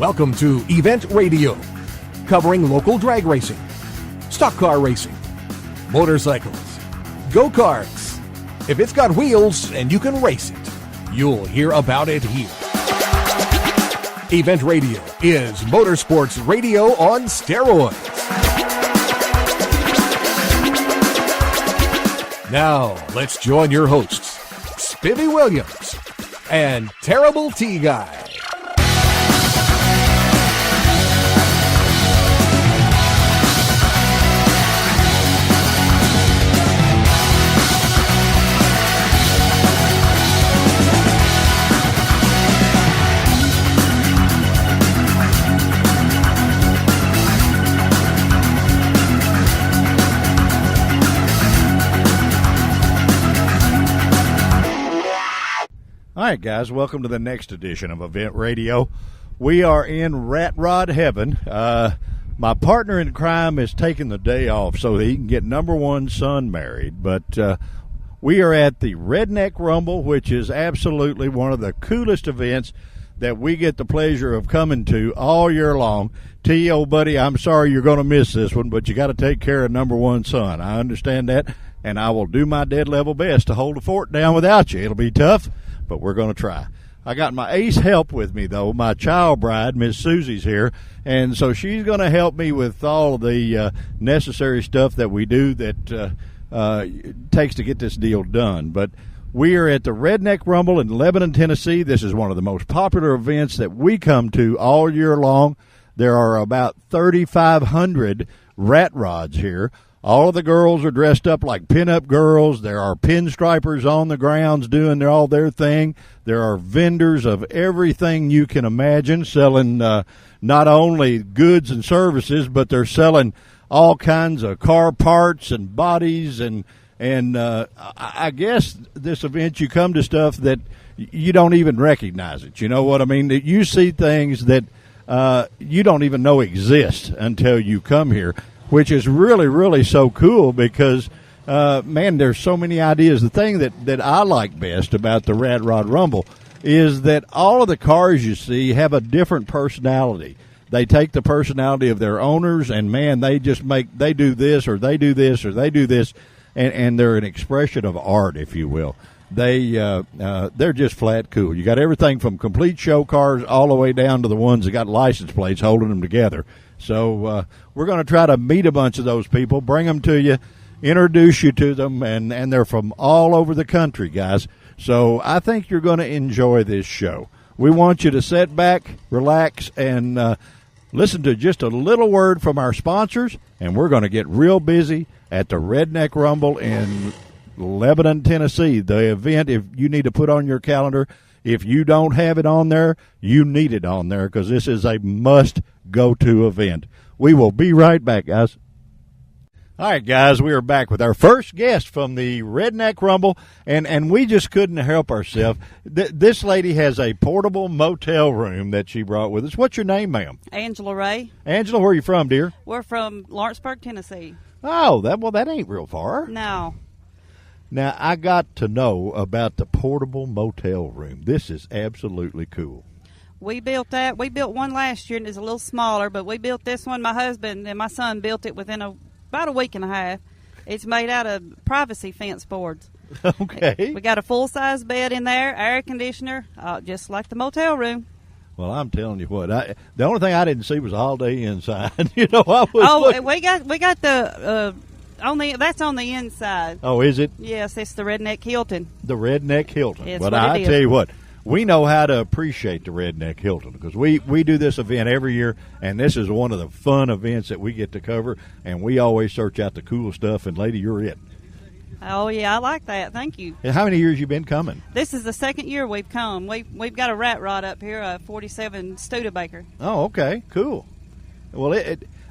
Welcome to Event Radio, covering local drag racing, stock car racing, motorcycles, go-karts. If it's got wheels and you can race it, you'll hear about it here. Event Radio is motorsports radio on steroids. Now, let's join your hosts, Spivvy Williams and Terrible T Guy. All right, guys, welcome to the next edition of Event Radio. We are in Rat Rod Heaven. My partner in crime is taking the day off so that he can get number one son married. But we are at the Redneck Rumble, which is absolutely one of the coolest events that we get the pleasure of coming to all year long. T, old buddy, I'm sorry you're going to miss this one, but you got to take care of number one son. I understand that, and I will do my dead level best to hold the fort down without you. It'll be tough, but we're going to try. I got my ace help with me, though. My child bride, Miss Susie's here, and so she's going to help me with all of the necessary stuff that we do that it takes to get this deal done. But we are at the Redneck Rumble in Lebanon, Tennessee. This is one of the most popular events that we come to all year long. There are about 3,500 rat rods here. All of the girls are dressed up like pinup girls. There are pinstripers on the grounds doing all their thing. There are vendors of everything you can imagine selling not only goods and services, but they're selling all kinds of car parts and bodies. And I guess this event you come to stuff that you don't even recognize it. You know what I mean? That you see things that you don't even know exist until you come here, which is really, really so cool because, man, there's so many ideas. The thing that I like best about the Rat Rod Rumble is that all of the cars you see have a different personality. They take the personality of their owners, and, man, they do this or they do this or they do this, and they're an expression of art, if you will. They're just flat cool. You got everything from complete show cars all the way down to the ones that got license plates holding them together. So we're going to try to meet a bunch of those people, bring them to you, introduce you to them, and they're from all over the country, guys. So I think you're going to enjoy this show. We want you to sit back, relax, and listen to just a little word from our sponsors, and we're going to get real busy at the Redneck Rumble in Lebanon, Tennessee. The event, if you need to put on your calendar, if you don't have it on there, you need it on there because this is a must-go-to event. We will be right back, guys. All right, guys, we are back with our first guest from the Redneck Rumble, and we just couldn't help ourselves. This lady has a portable motel room that she brought with us. What's your name, ma'am? Angela Ray. Angela, where are you from, dear? We're from Lawrenceburg, Tennessee. Oh, that ain't real far. No. Now, I got to know about the portable motel room. This is absolutely cool. We built that. We built one last year, and it's a little smaller, but we built this one. My husband and my son built it within about a week and a half. It's made out of privacy fence boards. Okay. We got a full-size bed in there, air conditioner, just like the motel room. Well, I'm telling you what. The only thing I didn't see was all day inside. You know, we got the... that's on the inside. Oh, is it? Yes, it's the Redneck Hilton. The Redneck Hilton. It's but what I it is. tell you what, we know how to appreciate the Redneck Hilton because we do this event every year, and this is one of the fun events that we get to cover, and we always search out the cool stuff, and lady, you're it. Oh, yeah, I like that. Thank you. And how many years you been coming? This is the second year we've come. We've got a rat rod up here, a 47 Studebaker. Oh, okay, cool. Well,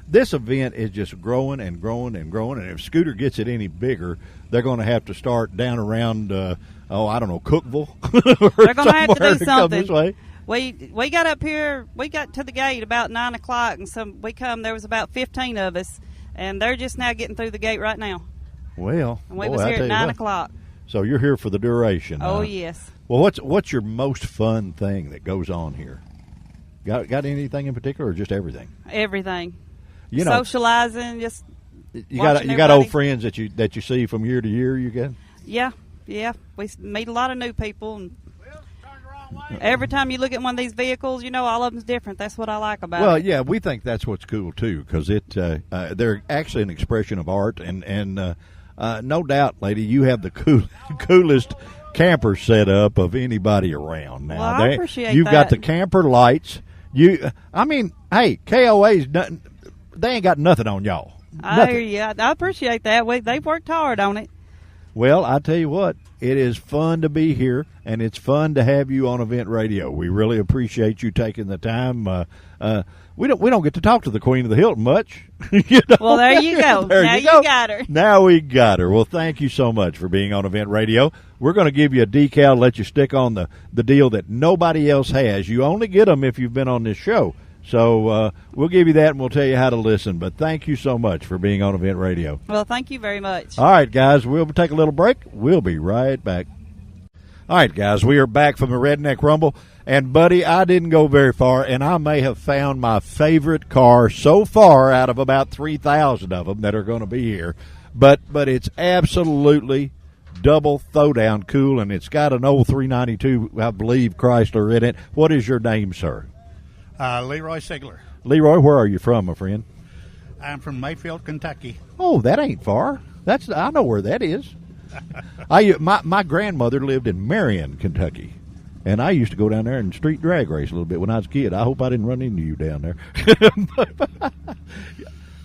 this event is just growing and growing and growing, and if Scooter gets it any bigger, they're going to have to start down around, Cookville. They're going to have to do something. This way. We got up here, we got to the gate about 9 o'clock, and there was about 15 of us, and they're just now getting through the gate right now. Well, and we was here at 9 o'clock. So you're here for the duration. Oh, yes. Well, what's your most fun thing that goes on here? Got anything in particular, or just everything? Everything. You know, Socializing, just you got old friends that you see from year to year. You get. Yeah. We meet a lot of new people, and every time you look at one of these vehicles, all of them's different. That's what I like about it. Well, yeah, we think that's what's cool too, because they're actually an expression of art, and no doubt, lady, you have the coolest camper setup of anybody around now. Well, I appreciate You've that. got the camper lights. Hey, KOA's nothing. They ain't got nothing on y'all. I appreciate that. They've worked hard on it. Well, I tell you what, it is fun to be here, and it's fun to have you on Event Radio. We really appreciate you taking the time. We don't get to talk to the Queen of the Hilton much. Well, there you go. Now you got her. Now we got her. Well, thank you so much for being on Event Radio. We're going to give you a decal, let you stick on the deal that nobody else has. You only get them if you've been on this show. So we'll give you that, and we'll tell you how to listen. But thank you so much for being on Event Radio. Well, thank you very much. All right, guys, we'll take a little break. We'll be right back. All right, guys, we are back from the Redneck Rumble. And, buddy, I didn't go very far, and I may have found my favorite car so far out of about 3,000 of them that are going to be here. But it's absolutely double throwdown cool, and it's got an old 392, I believe, Chrysler in it. What is your name, sir? Leroy Sigler. Leroy, where are you from, my friend? I'm from Mayfield, Kentucky. Oh, that ain't far. I know where that is. My grandmother lived in Marion, Kentucky, and I used to go down there and street drag race a little bit when I was a kid. I hope I didn't run into you down there.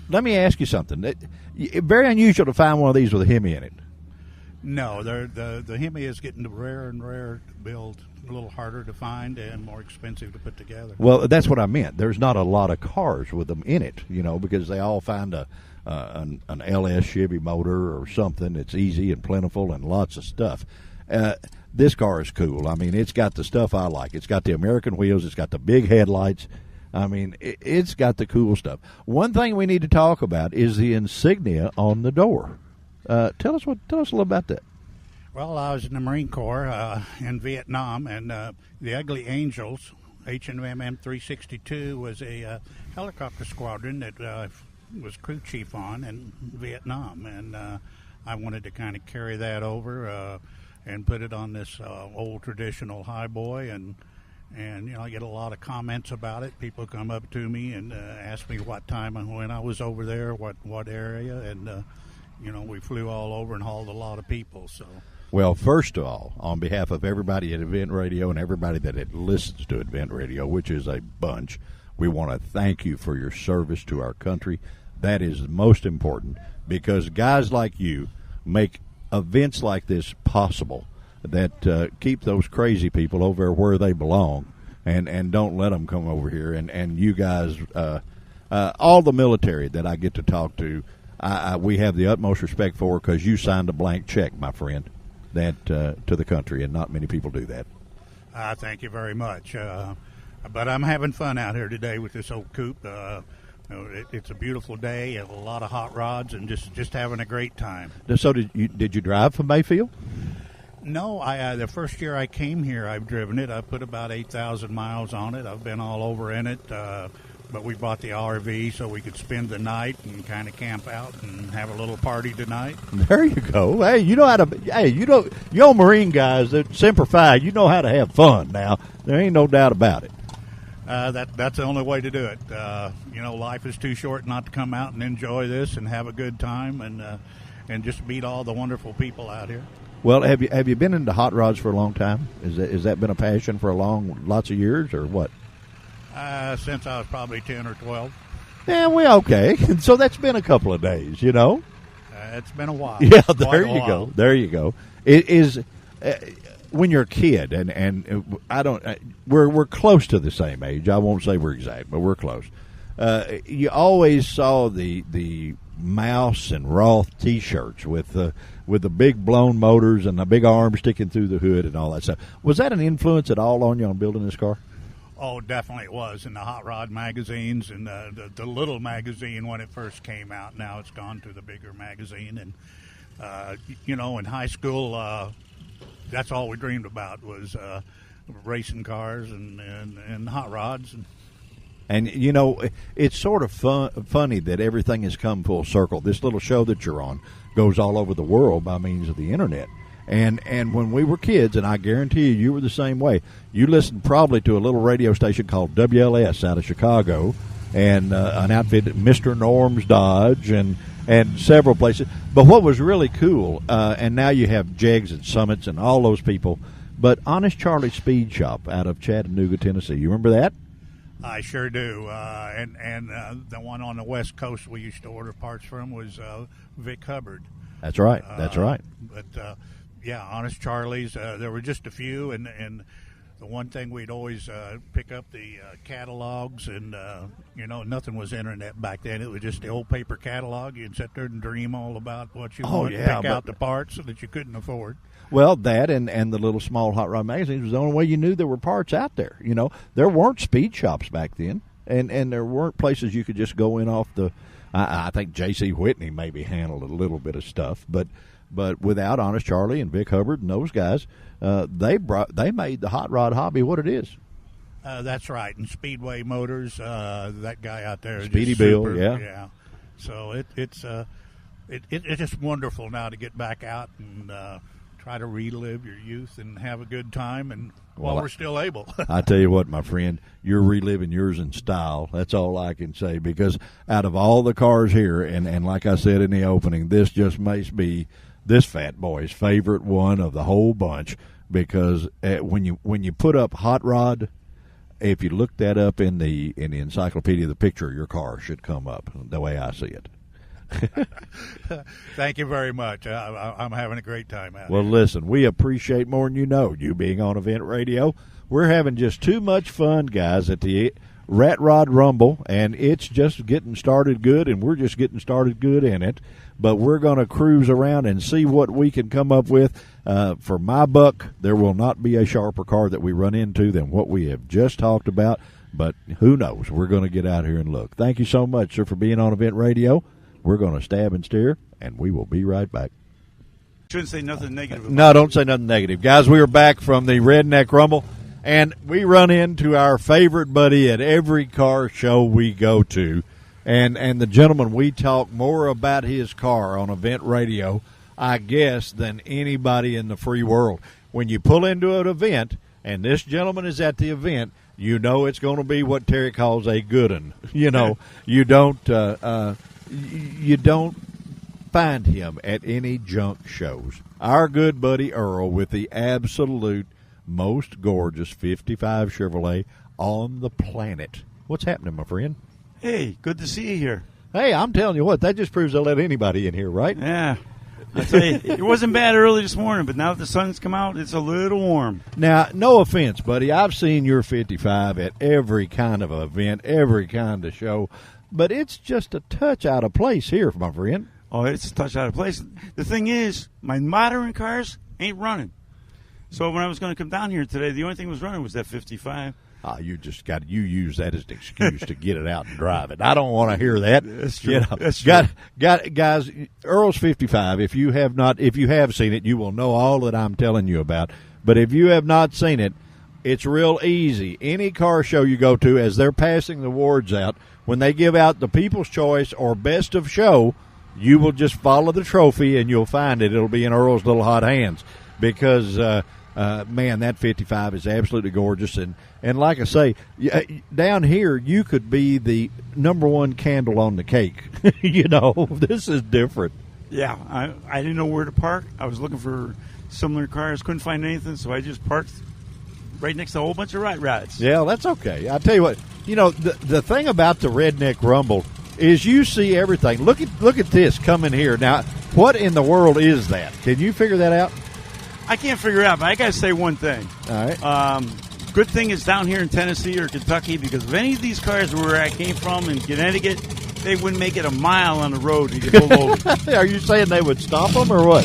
Let me ask you something. Very unusual to find one of these with a Hemi in it. No, the Hemi is getting rarer and rarer to build, a little harder to find and more expensive to put together. Well, that's what I meant. There's not a lot of cars with them in it, because they all find an LS Chevy motor or something that's easy and plentiful and lots of stuff. This car is cool. I mean, it's got the stuff I like. It's got the American wheels. It's got the big headlights. I mean, it's got the cool stuff. One thing we need to talk about is the insignia on the door. Tell us a little about that. Well, I was in the Marine Corps in Vietnam, and the Ugly Angels, HMM 362, was a helicopter squadron that was crew chief on in Vietnam, and I wanted to kind of carry that over and put it on this old traditional highboy, and I get a lot of comments about it. People come up to me and ask me what time and when I was over there, what area, and we flew all over and hauled a lot of people. So. Well, first of all, on behalf of everybody at Event Radio and everybody that listens to Event Radio, which is a bunch, we want to thank you for your service to our country. That is most important, because guys like you make events like this possible that keep those crazy people over where they belong and don't let them come over here. And you guys, all the military that I get to talk to, we have the utmost respect for, because you signed a blank check, my friend, that to the country, and not many people do that. Thank you very much. But I'm having fun out here today with this old coupe. It's a beautiful day, a lot of hot rods, and just having a great time. So did you drive from Mayfield? No, the first year I came here, I've driven it. I put about 8,000 miles on it. I've been all over in it. But we bought the RV so we could spend the night and kind of camp out and have a little party tonight. There you go. Hey, you know how to. Hey, you old Marine guys that Semper Fi, you know how to have fun. Now there ain't no doubt about it. That's the only way to do it. Life is too short not to come out and enjoy this and have a good time and just meet all the wonderful people out here. Well, have you been into hot rods for a long time? Is that been a passion for lots of years, or what? Since I was probably 10 or 12. Yeah, okay. So that's been a couple of days, It's been a while. Yeah, there you go. There you go. It is when you're a kid, and I don't. We're close to the same age. I won't say we're exact, but we're close. You always saw the Mouse and Roth T-shirts with the big blown motors and the big arms sticking through the hood and all that stuff. Was that an influence at all on you on building this car? Oh, definitely it was. In the hot rod magazines and the little magazine when it first came out. Now it's gone to the bigger magazine. And, in high school, that's all we dreamed about was racing cars and hot rods. And, you know, it's sort of funny that everything has come full circle. This little show that you're on goes all over the world by means of the Internet. And when we were kids, and I guarantee you were the same way, you listened probably to a little radio station called WLS out of Chicago, and an outfit, Mr. Norm's Dodge, and several places. But what was really cool, and now you have Jegs and Summits and all those people, but Honest Charlie Speed Shop out of Chattanooga, Tennessee. You remember that? I sure do. And the one on the West Coast we used to order parts from was Vic Hubbard. That's right. That's right. But, yeah, Honest Charlie's, there were just a few, and the one thing we'd always pick up the catalogs, and, you know, nothing was internet back then. It was just the old paper catalog. You'd sit there and dream all about what you wanted, pick out the parts that you couldn't afford. Well, that and the little small hot rod magazines was the only way you knew there were parts out there. You know, there weren't speed shops back then, and there weren't places you could just go in off the. I think J.C. Whitney maybe handled a little bit of stuff, but without Honest Charlie and Vic Hubbard and those guys, they made the hot rod hobby what it is. That's right, and Speedway Motors, that guy out there, Speedy just Bill, super, yeah. So it's just wonderful now to get back out and try to relive your youth and have a good time, and while we're still able. I tell you what, my friend, you're reliving yours in style. That's all I can say, because out of all the cars here, and like I said in the opening, this just may be this fat boy's favorite one of the whole bunch, because when you put up hot rod, if you look that up in the encyclopedia, the picture of your car should come up the way I see it. Thank you very much. I'm having a great time out Well, here. Listen, we appreciate more than you being on Event Radio. We're having just too much fun, guys, at the Rat Rod Rumble, and it's just getting started good, and we're just getting started good in it. But we're going to cruise around and see what we can come up with. For my buck, there will not be a sharper car that we run into than what we have just talked about, but who knows? We're going to get out here and look. Thank you so much, sir, for being on Event Radio. We're going to stab and steer, and we will be right back. Shouldn't say nothing negative. No, don't say nothing negative. Guys, we are back from the Redneck Rumble, and we run into our favorite buddy at every car show we go to. And the gentleman, we talk more about his car on Event Radio, I guess, than anybody in the free world. When you pull into an event, and this gentleman is at the event, you know it's going to be what Terry calls a good one. You know, you don't find him at any junk shows. Our good buddy Earl with the absolute most gorgeous 55 Chevrolet on the planet. What's happening, my friend? Hey, good to see you here. Hey, I'm telling you what, that just proves they'll let anybody in here, right? Yeah. I tell you, it wasn't bad early this morning, but now that the sun's come out, it's a little warm. Now, no offense, buddy. I've seen your 55 at every kind of event, every kind of show, but it's just a touch out of place here, my friend. Oh, it's a touch out of place. The thing is, my modern cars ain't running. So when I was going to come down here today, the only thing that was running was that 55. You use that as an excuse to get it out and drive it. I don't want to hear that. That's true. You know, That's true. Guys, Earl's 55. If you have seen it, you will know all that I'm telling you about. But if you have not seen it, it's real easy. Any car show you go to, as they're passing the awards out, when they give out the People's Choice or Best of Show, you will just follow the trophy and you'll find it. It'll be in Earl's little hot hands, because man, that 55 is absolutely gorgeous. And like I say, down here, you could be the number one candle on the cake. You know, this is different. Yeah, I didn't know where to park. I was looking for similar cars, couldn't find anything, so I just parked right next to a whole bunch of rat rods. Yeah, that's okay. I'll tell you what, you know, the thing about the Redneck Rumble is you see everything. Look at this coming here. Now, what in the world is that? Can you figure that out? I can't figure it out, but I got to say one thing. All right. Good thing it's down here in Tennessee or Kentucky, because if any of these cars were where I came from in Connecticut, they wouldn't make it a mile on the road to get pulled over. Are you saying they would stop them or what?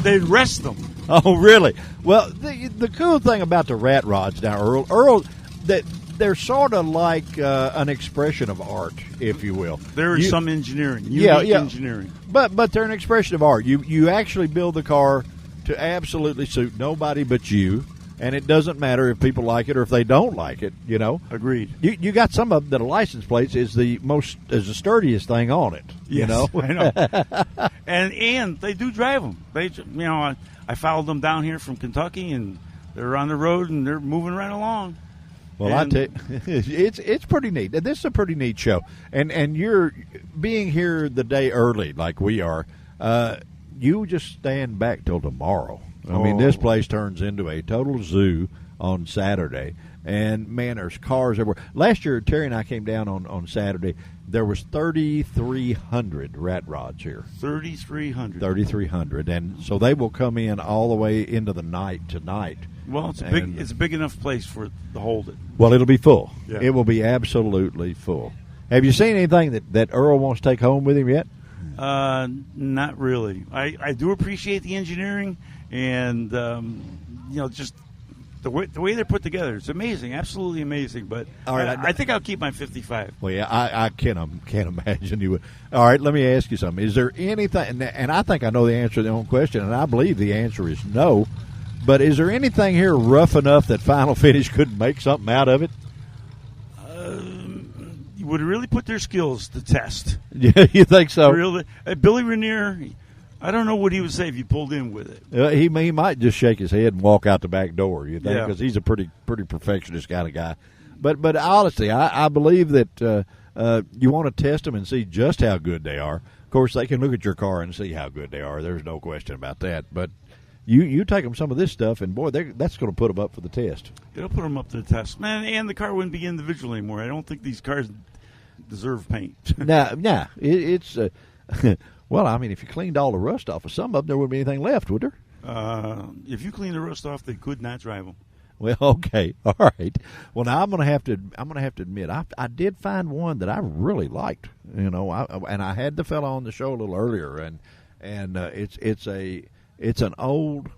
They'd arrest them. Oh, really? Well, the cool thing about the rat rods now, Earl, that they're sort of like an expression of art, if you will. There is some engineering, unique engineering. But they're an expression of art. You actually build the car to absolutely suit nobody but you. and it doesn't matter if people like it or if they don't like it. You know, Agreed. You got some of them that a license plate is the sturdiest thing on it. You Yes, know, I know. and they do drive them. I followed them down here from Kentucky, and they're on the road and they're moving right along. Well, I tell you, it's pretty neat. This is a pretty neat show, and you're being here the day early like we are. You just stand back till tomorrow. I mean, this place turns into a total zoo on Saturday, and man, there's cars everywhere. Last year, Terry and I came down on Saturday. There was 3,300 rat rods here. 3,300, and so they will come in all the way into the night tonight. Well, it's a big enough place for it to hold it. Well, it'll be full. Yeah. It will be absolutely full. Have you seen anything that Earl wants to take home with him yet? Not really. I do appreciate the engineering and just the way they're put together. It's amazing, absolutely amazing. But all right, I think I'll keep my 55. Well, yeah, I can't imagine you would. All right, let me ask you something. Is there anything? And I think I know the answer to the own question, and I believe the answer is no. But is there anything here rough enough that Final Finish couldn't make something out of it? Would really put their skills to test. Yeah, you think so? Really, Billy Rainier, I don't know what he would say if you pulled in with it. He might just shake his head and walk out the back door. You think, Yeah. because he's a pretty perfectionist kind of guy. But honestly, I believe that you want to test them and see just how good they are. Of course, they can look at your car and see how good they are. There's no question about that. But you take them some of this stuff, and boy, that's going to put them up for the test. It'll put them up to the test, man. And the car wouldn't be individual anymore. I don't think these cars deserve paint. It's well, I mean, if you cleaned all the rust off of some of them, there wouldn't be anything left, would there? If you clean the rust off, they could not drive them. Well, okay, all right. Well, now I'm going to have to admit I did find one that I really liked. You know, I had the fella on the show a little earlier, and it's an old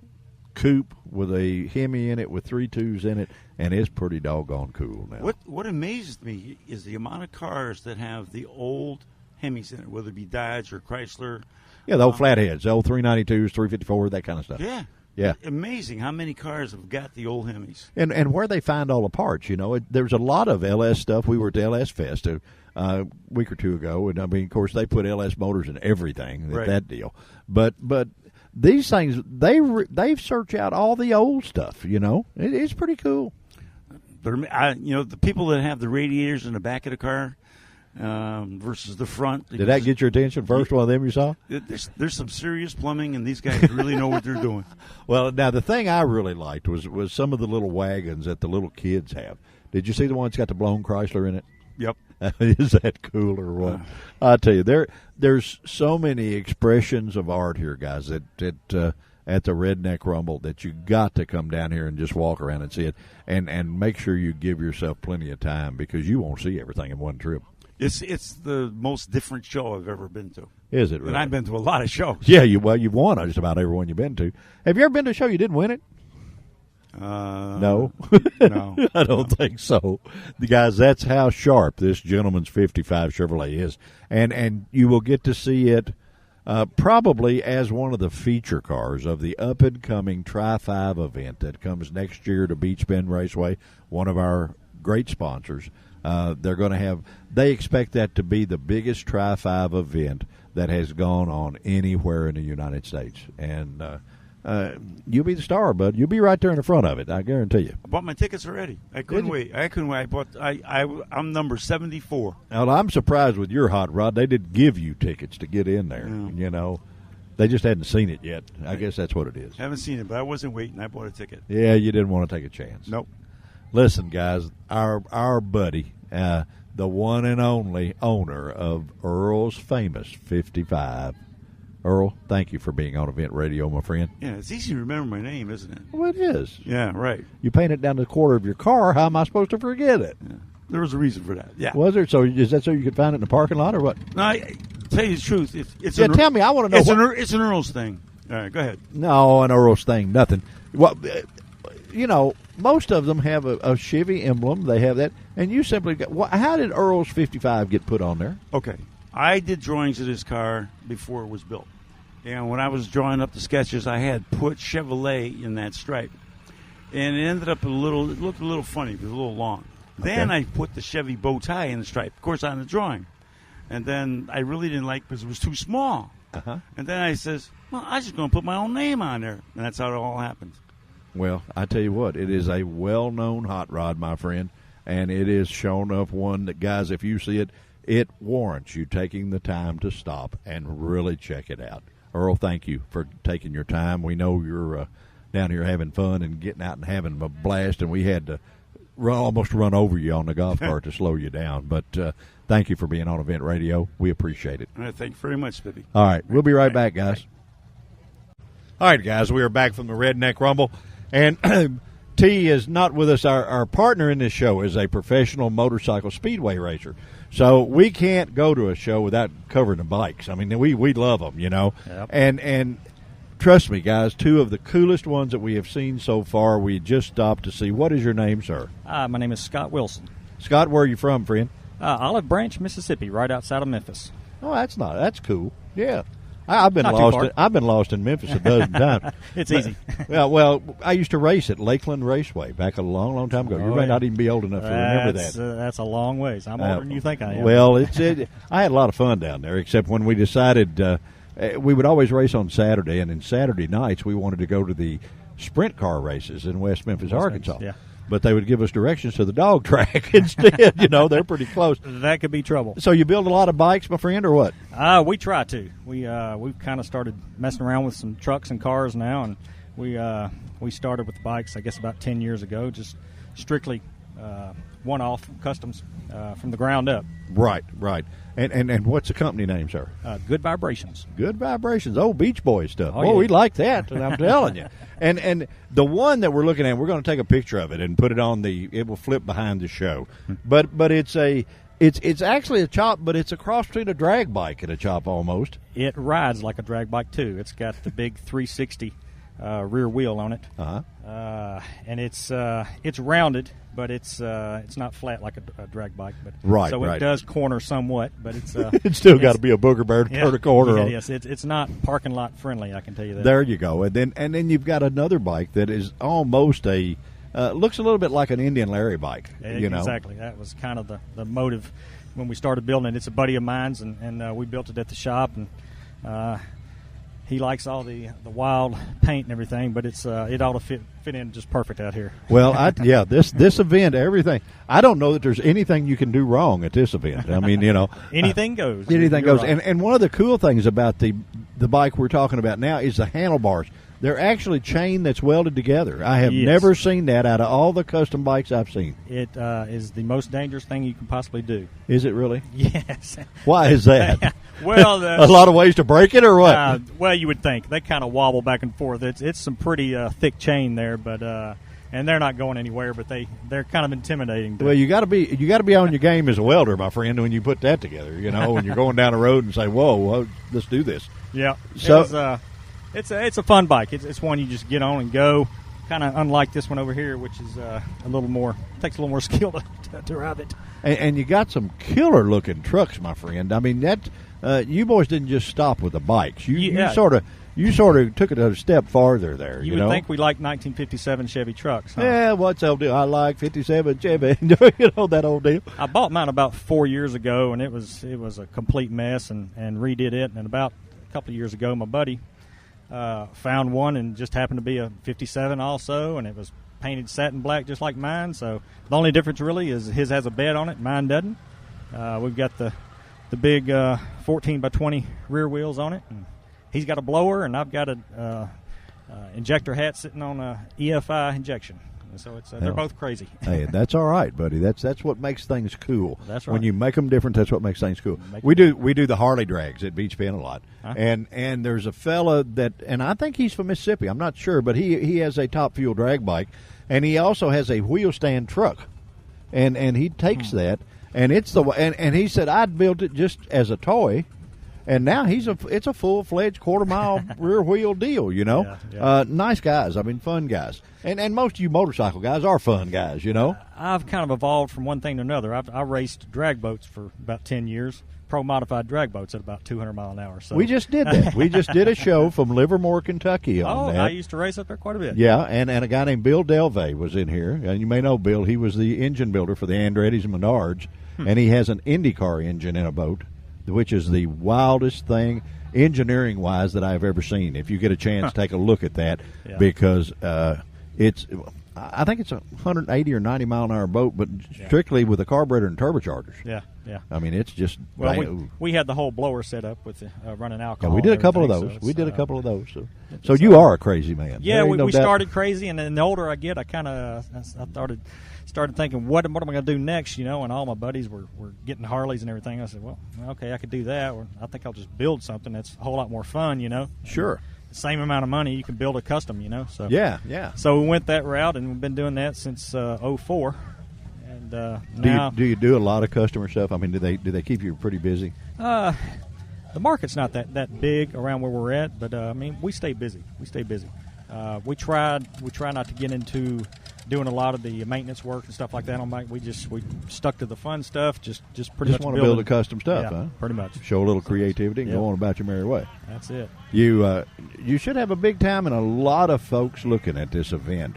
coupe with a Hemi in it with 3 2s in it, and it's pretty doggone cool now. What amazes me is the amount of cars that have the old Hemis in it, whether it be Dodge or Chrysler. Yeah, the old flatheads, the old 392s, 354, that kind of stuff. Yeah. Amazing how many cars have got the old Hemis. And where they find all the parts, you know, there's a lot of LS stuff. We were at the LS Fest a week or two ago, and I mean, of course, they put LS motors in everything, Right. that deal. But these things, they search out all the old stuff, you know. It's pretty cool. The people that have the radiators in the back of the car versus the front. Did that get your attention? First one of them you saw? There's some serious plumbing, and these guys really know what they're doing. Well, now the thing I really liked was some of the little wagons that the little kids have. Did you see the one that's got the blown Chrysler in it? Yep. Is that cool or what? I tell you, there's so many expressions of art here, guys, at the Redneck Rumble that you got to come down here and just walk around and see it, and make sure you give yourself plenty of time because you won't see everything in one trip. It's the most different show I've ever been to. Is it really? And I've been to a lot of shows. Yeah, you've won just about every one you've been to. Have you ever been to a show you didn't win it? No. No. I don't think so. The guys, that's how sharp this gentleman's 55 Chevrolet is. And you will get to see it probably as one of the feature cars of the up-and-coming Tri-5 event that comes next year to Beach Bend Raceway, one of our great sponsors. They're going to have – they expect that to be the biggest Tri-5 event that has gone on anywhere in the United States. And you'll be the star, bud. You'll be right there in the front of it, I guarantee you. I bought my tickets already. I couldn't wait. I'm number 74. Now, I'm surprised with your hot rod. They did give you tickets to get in there, you know. They just hadn't seen it yet. I guess that's what it is. Haven't seen it, but I wasn't waiting. I bought a ticket. Yeah, you didn't want to take a chance. Nope. Listen, guys, our buddy, the one and only owner of Earl's famous 55. Earl, thank you for being on Event Radio, my friend. Yeah, it's easy to remember my name, isn't it? Well, it is. Yeah, right. You paint it down the quarter of your car. How am I supposed to forget it? Yeah. There was a reason for that. Yeah. Was there? So is that so you could find it in the parking lot or what? No, I tell you the truth. It's tell me. I want to know. It's an Earl's thing. All right, go ahead. No, an Earl's thing, nothing. Well, you know, most of them have a Chevy emblem. They have that. And you simply got, how did Earl's 55 get put on there? Okay. I did drawings of this car before it was built. And when I was drawing up the sketches, I had put Chevrolet in that stripe. and it ended up it looked a little funny. It was a little long. Then I put the Chevy bow tie in the stripe, of course, on the drawing. And then I really didn't like because it was too small. Uh-huh. And then I says, well, I'm just going to put my own name on there. And that's how it all happened. Well, I tell you what, it is a well-known hot rod, my friend, and it is shown up one that, guys, if you see it, it warrants you taking the time to stop and really check it out. Earl, thank you for taking your time. We know you're down here having fun and getting out and having a blast, and we had to almost run over you on the golf cart to slow you down. But thank you for being on Event Radio. We appreciate it. All right, thank you very much, Spiffy. All right, we'll be right back, guys. All right, guys, we are back from the Redneck Rumble. And T is not with us. Our partner in this show is a professional motorcycle speedway racer. So we can't go to a show without covering the bikes. I mean, we love them, you know. Yep. And trust me, guys, two of the coolest ones that we have seen so far. We just stopped to see. What is your name, sir? My name is Scott Wilson. Scott, where are you from, friend? Olive Branch, Mississippi, right outside of Memphis. Oh, that's cool. Yeah. I've been Not too lost. far. I've been lost in Memphis a dozen times. It's easy. Well, I used to race at Lakeland Raceway back a long, long time ago. You may not even be old enough to remember that. That's a long ways. I'm older than you think I am. Well, I had a lot of fun down there, except when we decided we would always race on Saturday, and in Saturday nights we wanted to go to the sprint car races in West Memphis, Arkansas. yeah. But they would give us directions to the dog track instead. You know, they're pretty close. That could be trouble. So you build a lot of bikes, my friend, or what? We try to. We've kind of started messing around with some trucks and cars now, and we started with bikes, I guess, about 10 years ago, just strictly one-off customs from the ground up. Right. And what's the company name, sir? Good Vibrations. Good Vibrations. Oh, Beach Boy stuff. Oh, Oh, yeah. we like that, and I'm telling you. And the one that we're looking at, we're going to take a picture of it and put it on it will flip behind the show. But it's actually a chop, but it's a cross between a drag bike and a chop almost. It rides like a drag bike, too. It's got the big 360 rear wheel on it. Uh-huh. And it's rounded, but it's not flat like a drag bike. But Right, so right. it does corner somewhat, but it's It's still got to be a booger bear to turn a corner on. Yes, it's not parking lot friendly. I can tell you that. There you go. And then you've got another bike that is almost looks a little bit like an Indian Larry bike. You know? Exactly. That was kind of the motive when we started building it. It's a buddy of mine's, and we built it at the shop, and he likes all the wild paint and everything, but it ought to fit in just perfect out here. Well, this event, everything. I don't know that there's anything you can do wrong at this event. I mean, you know, Anything goes. anything You're goes. right. And one of the cool things about the bike we're talking about now is the handlebars. They're actually chain that's welded together. I have Yes. never seen that out of all the custom bikes I've seen. It is the most dangerous thing you can possibly do. Is it really? Yes. Why is that? Well, A lot of ways to break it, or what? well, you would think they kind of wobble back and forth. It's some pretty thick chain there, but and they're not going anywhere. But they're kind of intimidating. Well, you got to be on your game as a welder, my friend, when you put that together. You know, when you're going down the road and say, "Whoa, let's do this." Yeah. So It's a fun bike. It's one you just get on and go. Kind of unlike this one over here, which is a little more takes a little more skill to ride it. and you got some killer looking trucks, my friend. I mean, that you boys didn't just stop with the bikes. You sort of took it a step farther there. You know? would think we like 1957 Chevy trucks. Huh? Yeah, what's the old deal? I like 57 Chevy. You know that old deal. I bought mine about 4 years ago, and it was a complete mess, and redid it. And about a couple of years ago, my buddy found one, and just happened to be a 57 also, and it was painted satin black just like mine. So the only difference really is his has a bed on it, mine doesn't. We've got the big 14 by 20 rear wheels on it, and he's got a blower, and I've got a injector hat sitting on a EFI injection. So they're both crazy. Hey, that's all right, buddy. That's what makes things cool. That's right. When you make them different, that's what makes things cool. Make We them do the Harley drags at Beach Bend a lot, Huh? and there's a fella that, and I think he's from Mississippi. I'm not sure, but he has a top fuel drag bike, and he also has a wheel stand truck, and he takes that, and it's and he said I'd built it just as a toy. and now it's a full-fledged quarter-mile rear-wheel deal, you know. Yeah. Nice guys. I mean, fun guys. And most of you motorcycle guys are fun guys, you know. I've kind of evolved from one thing to another. I raced drag boats for about 10 years, pro-modified drag boats at about 200 mile an hour. So we just did that. We just did a show from Livermore, Kentucky on that. I used to race up there quite a bit. Yeah, and a guy named Bill Delvey was in here. And you may know Bill. He was the engine builder for the Andretti's and Menards, and he has an IndyCar engine in a boat, which is the wildest thing engineering-wise that I've ever seen. If you get a chance, take a look at that because I think it's a 180 or 90 mile an hour boat, but strictly with a carburetor and turbochargers. Yeah. I mean, it's just we had the whole blower set up with running alcohol. Yeah, we did a couple of those. A couple of those. So you are a crazy man. Yeah, we started crazy, and then the older I get, I kind of started thinking, what am I going to do next? You know, and all my buddies were getting Harleys and everything. I said, well, okay, I could do that, or I think I'll just build something that's a whole lot more fun. You know, sure. Same amount of money, you can build a custom, you know. So yeah. So we went that route, and we've been doing that since 2004. And now, do you do a lot of customer stuff? I mean, do they keep you pretty busy? The market's not that big around where we're at, but I mean, we stay busy. We try not to get into doing a lot of the maintenance work and stuff like that on bike. We stuck to the fun stuff. Just pretty much want to build the custom stuff, yeah, huh? Pretty much. Show a little creativity and go on about your merry way. That's it. You should have a big time and a lot of folks looking at this event.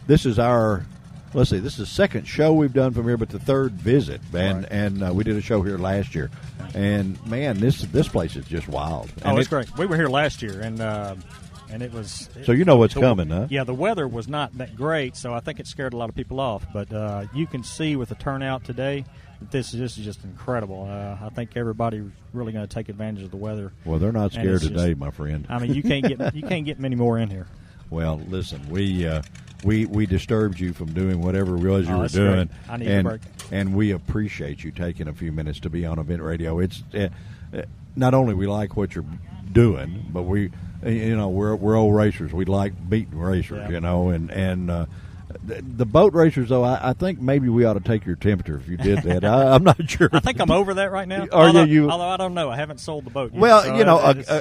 This is the second show we've done from here, but the third visit, and we did a show here last year, and man, this place is just wild. And it's great. We were here last year, and it was. So you know what's coming, huh? Yeah, the weather was not that great, so I think it scared a lot of people off. But you can see with the turnout today, that this is just incredible. I think everybody's really going to take advantage of the weather. Well, they're not scared today, my friend. I mean, you can't get many more in here. Well, listen, we disturbed you from doing whatever it was you were doing. Great. I need a break. And we appreciate you taking a few minutes to be on Event Radio. It's not only we like what you're doing, but we're old racers. We like beating racers, you know, and the boat racers, though, I think maybe we ought to take your temperature if you did that. I'm not sure. I think I'm over that right now. Although I don't know. I haven't sold the boat yet. Well, so you know,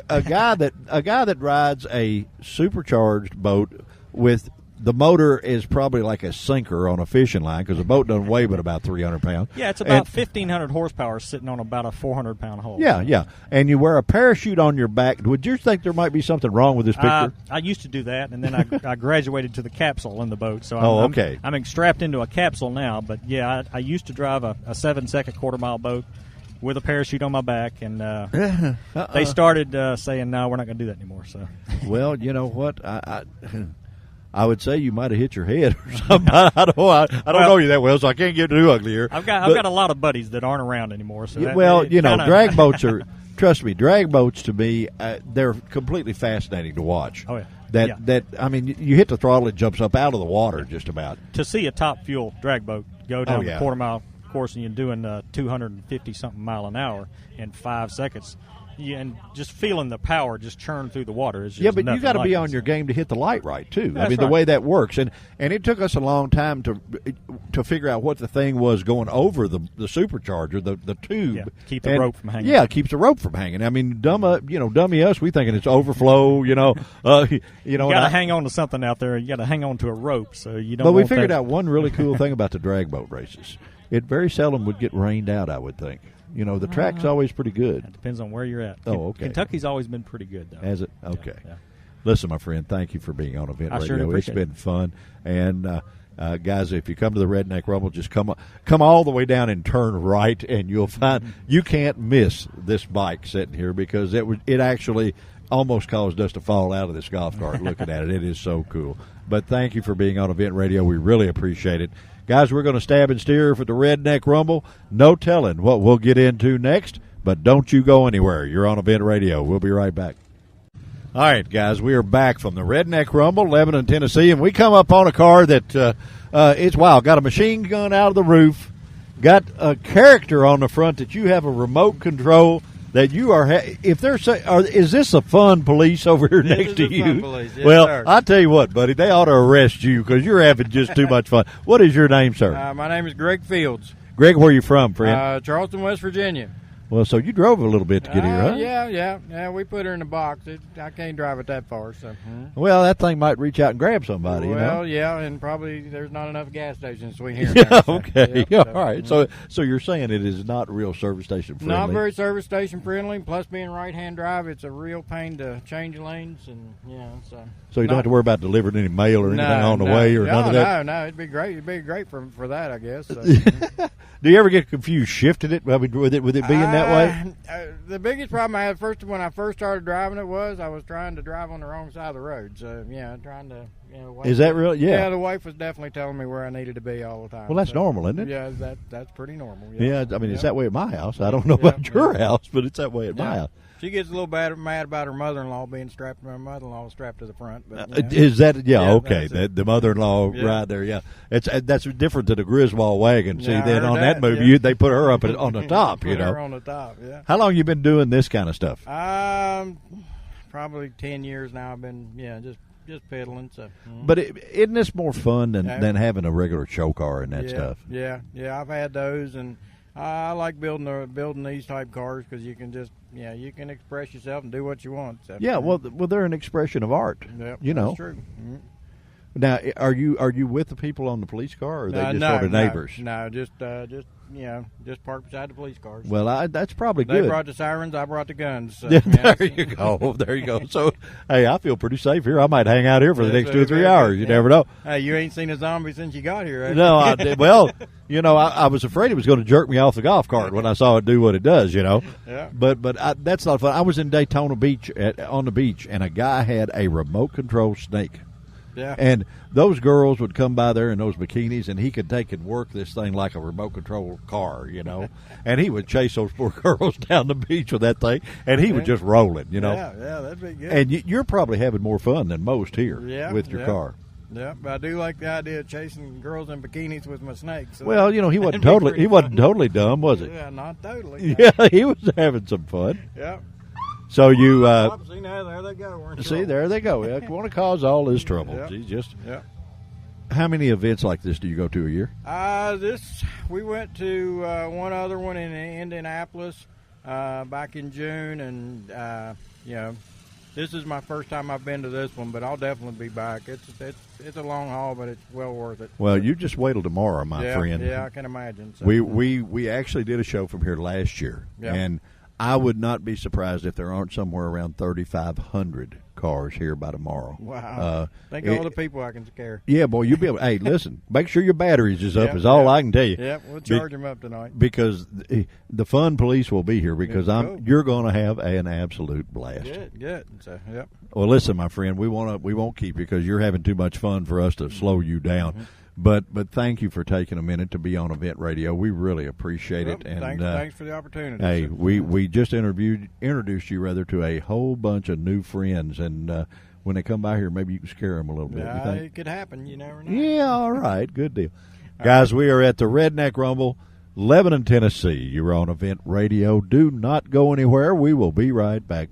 a guy that rides a supercharged boat with the motor is probably like a sinker on a fishing line because the boat doesn't weigh but about 300 pounds. Yeah, it's about 1,500 horsepower sitting on about a 400-pound hull. Yeah. And you wear a parachute on your back. Would you think there might be something wrong with this picture? I used to do that, and then I graduated to the capsule in the boat. So okay. I'm strapped into a capsule now, but yeah, I used to drive a 7-second quarter-mile boat with a parachute on my back, and they started saying, no, we're not going to do that anymore. So, well, you know what? I would say you might have hit your head or something. I don't know you that well, so I can't get too ugly here. I've got a lot of buddies that aren't around anymore. So drag boats are. Trust me, drag boats to me, they're completely fascinating to watch. Oh yeah. That I mean, you hit the throttle, it jumps up out of the water just about. To see a top fuel drag boat go down the quarter-mile course and you're doing 250-something mile an hour in 5 seconds. Yeah, and just feeling the power just churn through the water is just but you got to be on your game to hit the light right too. That's the way that works, and it took us a long time to figure out what the thing was going over the supercharger, the tube. Yeah, keep the rope from hanging. Yeah, keeps the rope from hanging. I mean, dummy us, we thinking it's overflow. You got to hang on to something out there. You got to hang on to a rope so you don't. But we figured out one really cool thing about the drag boat races. It very seldom would get rained out, I would think. You know, the track's always pretty good. It depends on where you're at. Oh, okay. Kentucky's always been pretty good, though. Has it? Okay. Yeah. Listen, my friend, thank you for being on Event Radio. Sure It's been fun. And, guys, if you come to the Redneck Rumble, just come all the way down and turn right, and you'll find you can't miss this bike sitting here because it actually almost caused us to fall out of this golf cart looking at it. It is so cool. But thank you for being on Event Radio. We really appreciate it. Guys, we're going to stab and steer for the Redneck Rumble. No telling what we'll get into next, but don't you go anywhere. You're on Event Radio. We'll be right back. All right, guys, we are back from the Redneck Rumble, Lebanon, Tennessee, and we come up on a car that it's wild. Got a machine gun out of the roof, got a character on the front that you have a remote control that you are. If they're is this a fun police over here next to you? Fun police. Yes, well, sir. I tell you what, buddy, they ought to arrest you because you're having just too much fun. What is your name, sir? My name is Greg Fields. Greg, where are you from, friend? Charleston, West Virginia. Well, so you drove a little bit to get here, huh? Yeah. We put her in the box. I can't drive it that far. So. Well, that thing might reach out and grab somebody. Well, yeah, and probably there's not enough gas stations between here. And Yeah, there, so, okay. yeah, All right. So you're saying it is not real service station friendly? Not very service station friendly. Plus, being right-hand drive, it's a real pain to change lanes, and So you don't have to worry about delivering any mail or anything on the way or none of that. No, it'd be great. It'd be great for that, I guess. So. Do you ever get confused shifting it? I mean, with it being that way? The biggest problem I had when I first started driving it was I was trying to drive on the wrong side of the road. So trying to. Is that real? Yeah. Yeah, the wife was definitely telling me where I needed to be all the time. Well, that's normal, isn't it? Yeah, that's pretty normal. Yeah, I mean, it's that way at my house. I don't know about your house, but it's that way at my house. She gets a little mad about her mother-in-law being strapped. My mother-in-law strapped to the front. But, Is that okay? That's The mother-in-law right there. Yeah, that's different than a Griswold wagon. See, I then heard on that movie, yeah. they put her up on the top. Put her on the top. Yeah. How long you been doing this kind of stuff? Probably 10 years now. I've been just pedaling. So. But isn't this more fun than having a regular show car and that stuff? Yeah. I've had those, and I like building these type cars because you can just you can express yourself and do what you want. So. Yeah, well, they're an expression of art. Yep, That's true. Mm-hmm. Now, are you with the people on the police car, or are they just sort of neighbors? No, just parked beside the police cars. Well, that's probably good. They brought the sirens, I brought the guns. So, there you go. There you go. So, hey, I feel pretty safe here. I might hang out here for the next 2 or 3 hours. You never know. Hey, you ain't seen a zombie since you got here, right? No, I did. Well, I was afraid it was going to jerk me off the golf cart when I saw it do what it does. Yeah. But that's not fun. I was in Daytona Beach on the beach, and a guy had a remote control snake. Yeah. And those girls would come by there in those bikinis, and he could take and work this thing like a remote control car, and he would chase those poor girls down the beach with that thing, and he would just roll it, Yeah, that'd be good. And you're probably having more fun than most here with your car. Yeah, but I do like the idea of chasing girls in bikinis with my snake. So well, he wasn't totally dumb, was he? Yeah, not totally. Yeah, he was having some fun. Yeah. So you see now, there they go. See, there they go. They want to cause all this trouble. Yep. How many events like this do you go to a year? We went to one other one in Indianapolis back in June, and this is my first time I've been to this one, but I'll definitely be back. It's a long haul, but it's well worth it. Well, you just wait till tomorrow, my friend. Yeah, I can imagine. So. We actually did a show from here last year, and I would not be surprised if there aren't somewhere around 3,500 cars here by tomorrow. Wow. Think of all the people I can scare. Yeah, boy, you'll be able. Hey, listen, make sure your batteries is up is all I can tell you. Yeah, we'll charge them up tonight. Because the fun police will be here because you're going to have an absolute blast. Good. So, yep. Well, listen, my friend, we won't keep you because you're having too much fun for us to slow you down. Mm-hmm. But thank you for taking a minute to be on Event Radio. We really appreciate it. And thanks for the opportunity. Hey, we just introduced you rather to a whole bunch of new friends, and when they come by here, maybe you can scare them a little bit. Yeah, it could happen. You never know. Yeah, all right, good deal, guys. We are at the Redneck Rumble, Lebanon, Tennessee. You're on Event Radio. Do not go anywhere. We will be right back.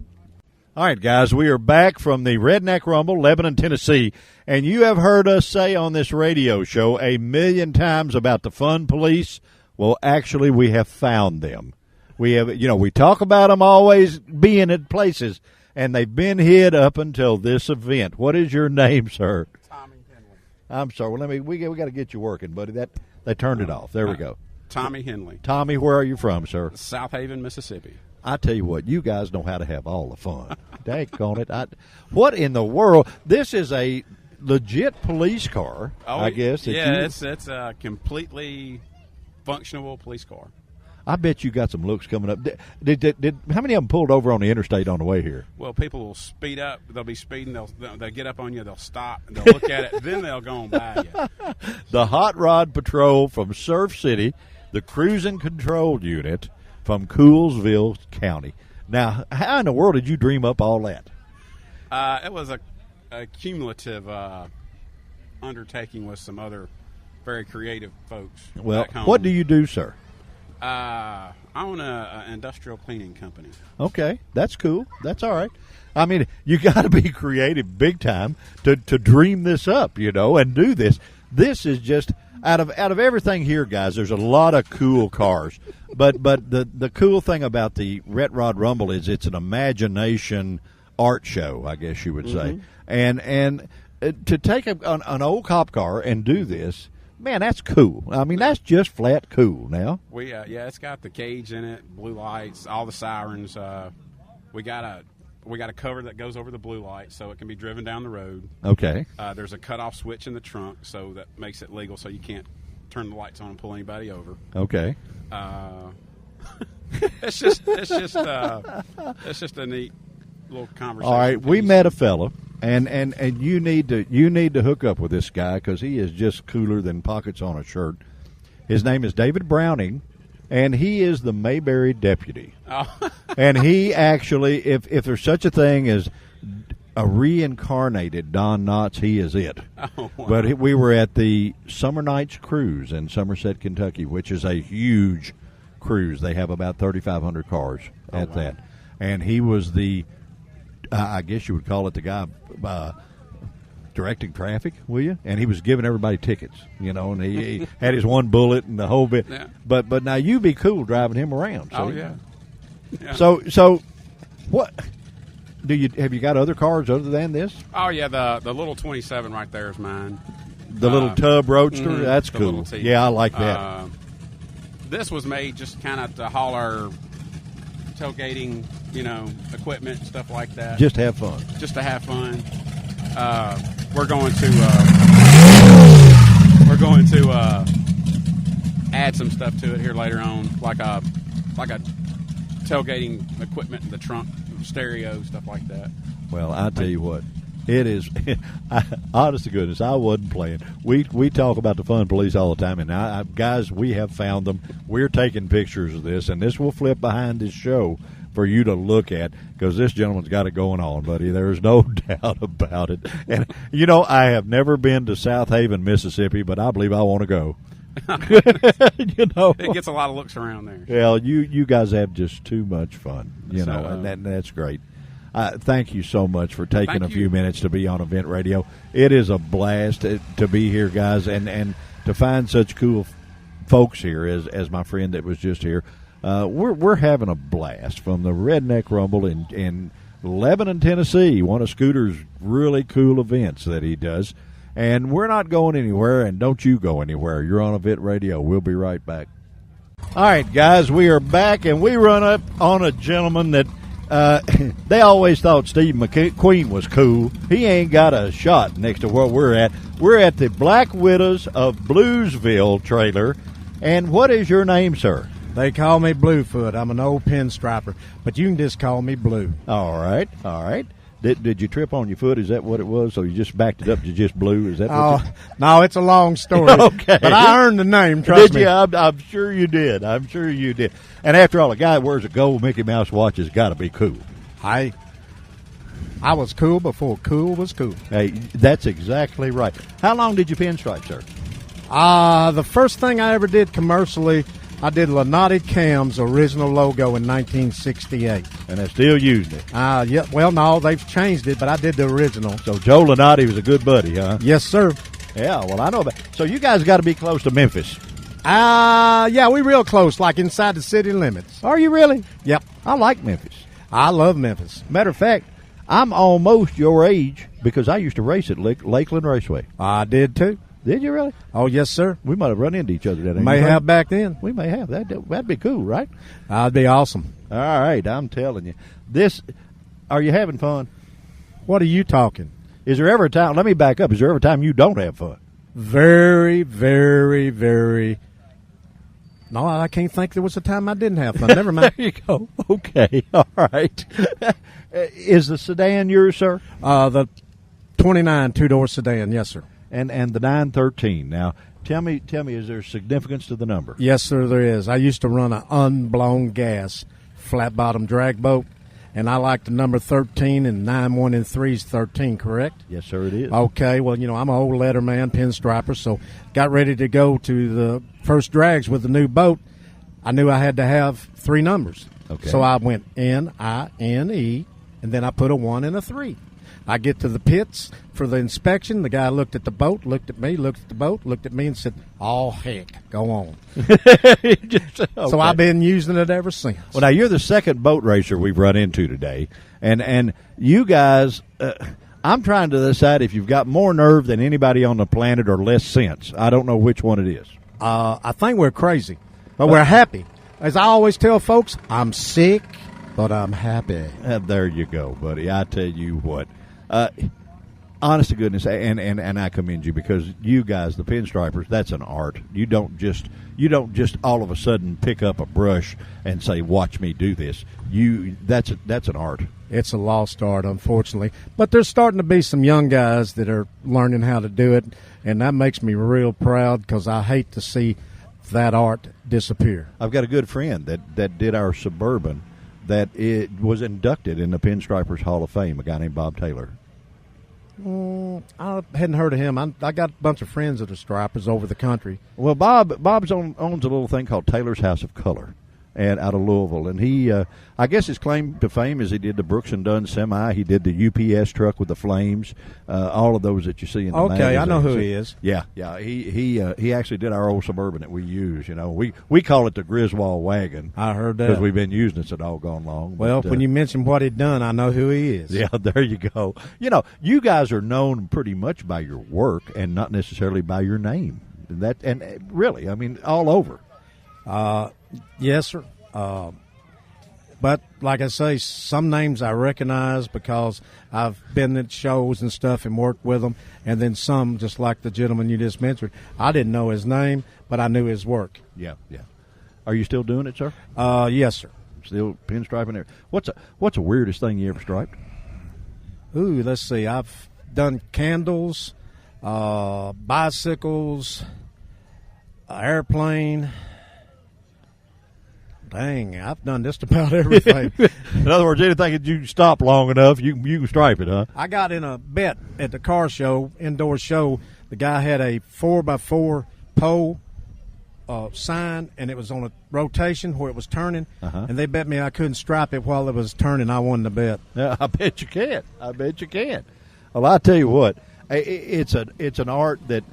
All right, guys, we are back from the Redneck Rumble, Lebanon, Tennessee, and you have heard us say on this radio show 1,000,000 times about the fun police. Well, actually, we have found them. We have, we talk about them always being at places, and they've been hid up until this event. What is your name, sir? Tommy Henley. I'm sorry. Well, we got to get you working, buddy. They turned it off. There we go. Tommy Henley. Tommy, where are you from, sir? South Haven, Mississippi. I tell you what, you guys know how to have all the fun. Daggone it. What in the world? This is a legit police car, I guess. It's a completely functional police car. I bet you got some looks coming up. Did how many of them pulled over on the interstate on the way here? Well, people will speed up. They'll be speeding. They'll get up on you. They'll stop. And they'll look at it. Then they'll go on by you. The Hot Rod Patrol from Surf City, the Cruising Control Unit from Coolsville County. Now, how in the world did you dream up all that? It was a cumulative undertaking with some other very creative folks. Well, what do you do, sir? I own an industrial cleaning company. Okay, that's cool. That's all right. I mean, you got to be creative big time to dream this up, and do this. This is just, out of everything here, guys, there's a lot of cool cars. But the cool thing about the Ret Rod Rumble is it's an imagination art show, I guess you would say. And to take an old cop car and do this, man, that's cool. I mean, that's just flat cool. Now It's got the cage in it, blue lights, all the sirens. We got a cover that goes over the blue light so it can be driven down the road. Okay. There's a cutoff switch in the trunk, so that makes it legal, so you can't turn the lights on and pull anybody over. Okay. It's just a neat little conversation. All right, we met a fella, and you need to hook up with this guy because he is just cooler than pockets on a shirt. His name is David Browning, and he is the Mayberry deputy. Oh. And he actually, if there's such a thing as a reincarnated Don Knotts, he is it. Oh, wow. But we were at the Summer Nights Cruise in Somerset, Kentucky, which is a huge cruise. They have about 3,500 cars at that. And he was the, I guess you would call it the guy directing traffic, will you? And he was giving everybody tickets, and he had his one bullet and the whole bit. Yeah. But now you be cool driving him around. Oh, yeah. So what have you got other cars other than this? Oh, yeah, the little 27 right there is mine. The little tub roadster? That's cool. Yeah, I like that. This was made just kind of to haul our tailgating, equipment, stuff like that. Just have fun. Just to have fun. We're going to add some stuff to it here later on, like a tailgating equipment in the trunk, stereo, stuff like that. Well, I tell you what, it is. Honest to goodness, I wasn't playing. We talk about the fun police all the time, and guys, we have found them. We're taking pictures of this, and this will flip behind this show for you to look at because this gentleman's got it going on, buddy. There's no doubt about it. And I have never been to South Haven, Mississippi, but I believe I want to go. It gets a lot of looks around there. Well, you guys have just too much fun, and that's great. Thank you so much for taking a few minutes to be on Event Radio. It is a blast to be here, guys, and to find such cool folks here as my friend that was just here. We're having a blast from the Redneck Rumble in Lebanon, Tennessee, one of Scooter's really cool events that he does. And we're not going anywhere, and don't you go anywhere. You're on Event Radio. We'll be right back. All right, guys, we are back, and we run up on a gentleman that they always thought Steve McQueen was cool. He ain't got a shot next to where we're at. We're at the Black Widows of Bluesville trailer. And what is your name, sir? They call me Bluefoot. I'm an old pinstriper, but you can just call me Blue. All right. Did you trip on your foot? Is that what it was? So you just backed it up to just Blue? Is that? No, it's a long story. Okay, but I earned the name. Trust me. Did you? I'm sure you did. And after all, a guy that wears a gold Mickey Mouse watch has got to be cool. I was cool before cool was cool. Hey, that's exactly right. How long did you pinstripe, sir? The first thing I ever did commercially, I did Lanati Cam's original logo in 1968. And they're still using it? Yeah. Well, no, they've changed it, but I did the original. So Joe Lanati was a good buddy, huh? Yes, sir. Yeah, well, I know that. So you guys got to be close to Memphis. Yeah, we real close, like inside the city limits. Are you really? Yep. I like Memphis. I love Memphis. Matter of fact, I'm almost your age because I used to race at Lakeland Raceway. I did, too. Did you really? Oh, yes, sir. We might have run into each other. May have back then. We may have. That'd be cool, right? That'd be awesome. All right, I'm telling you. Are you having fun? What are you talking? Is there ever a time, let me back up, is there ever a time you don't have fun? Very, very, very. No, I can't think there was a time I didn't have fun. Never mind. There you go. Okay, all right. Is the sedan yours, sir? The 29 two-door sedan, yes, sir. And the 913. Now, tell me, is there significance to the number? Yes, sir, there is. I used to run an unblown gas flat-bottom drag boat, and I like the number 13, and 9, 1, and 3 is 13, correct? Yes, sir, it is. Okay, well, I'm an old letter man, pinstriper, so got ready to go to the first drags with the new boat. I knew I had to have 3 numbers. Okay. So I went N-I-N-E, and then I put a 1 and a 3. I get to the pits for the inspection. The guy looked at the boat, looked at me, looked at the boat, looked at me, and said, "Oh heck, go on." So I've been using it ever since. Well, now you're the second boat racer we've run into today, and you guys. I'm trying to decide if you've got more nerve than anybody on the planet or less sense. I don't know which one it is. I think we're crazy, but we're happy. As I always tell folks, I'm sick, but I'm happy. There you go, buddy. I tell you what. Honest to goodness, and I commend you, because you guys, the pinstripers, that's an art. You don't just all of a sudden pick up a brush and say, "Watch me do this." That's an art. It's a lost art, unfortunately. But there's starting to be some young guys that are learning how to do it, and that makes me real proud, because I hate to see that art disappear. I've got a good friend that did our Suburban, that it was inducted in the Pinstripers Hall of Fame, a guy named Bob Taylor. I hadn't heard of him. I got a bunch of friends that are stripers over the country. Well, Bob's owns a little thing called Taylor's House of Color, and out of Louisville, and he, I guess his claim to fame is he did the Brooks and Dunn semi, he did the UPS truck with the flames, all of those that you see in the magazines. I know who he is. Yeah. He actually did our old Suburban that we use. You know, we call it the Griswold wagon. I heard that because we've been using it so doggone long. Well, when you mention what he'd done, I know who he is. Yeah, there you go. You know, you guys are known pretty much by your work and not necessarily by your name. And really, I mean, all over. Yes, sir. But like I say, some names I recognize because I've been at shows and stuff and worked with them, and then some, just like the gentleman you just mentioned, I didn't know his name, but I knew his work. Yeah. Are you still doing it, sir? Yes, sir. Still pinstriping there. What's the weirdest thing you ever striped? Ooh, let's see. I've done candles, bicycles, airplane. Dang, I've done just about everything. In other words, anything that you stop long enough, you can stripe it, huh? I got in a bet at the car show, indoor show. The guy had a 4x4 pole sign, and it was on a rotation where it was turning, and they bet me I couldn't stripe it while it was turning. I won the bet. Yeah, I bet you can. Well, I tell you what, it's an art that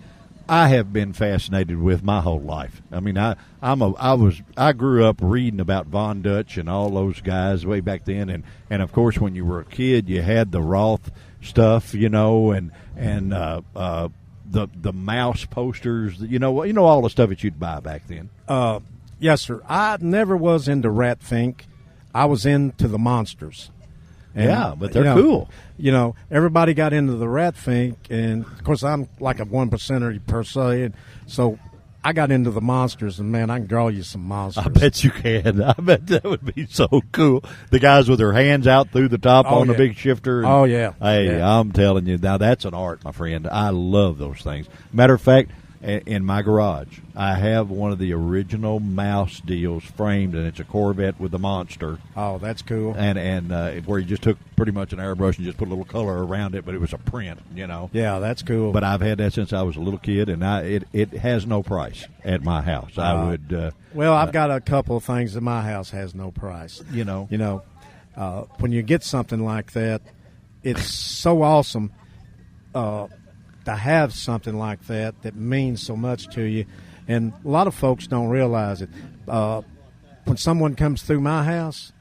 I have been fascinated with my whole life. I mean, I grew up reading about Von Dutch and all those guys way back then, and of course when you were a kid, you had the Roth stuff, you know, and the mouse posters, you know all the stuff that you'd buy back then. Yes, sir. I never was into Rat Fink. I was into the monsters. And, yeah, but they're cool. You know, everybody got into the Rat Fink, and of course I'm like a 1%er per se, and so I got into the monsters, and man, I can draw you some monsters. I bet you can. I bet that would be so cool. The guys with their hands out through the top on the big shifter. Oh, yeah. Hey, yeah. I'm telling you, now that's an art, my friend. I love those things. Matter of fact, in my garage, I have one of the original mouse deals framed, and it's a Corvette with a monster. Oh, that's cool. And where you just took pretty much an airbrush and just put a little color around it, but it was a print, you know. Yeah, that's cool. But I've had that since I was a little kid, and it has no price at my house. I would. Well, I've got a couple of things that my house has no price. You know, when you get something like that, it's so awesome. To have something like that means so much to you, and a lot of folks don't realize it. When someone comes through my house,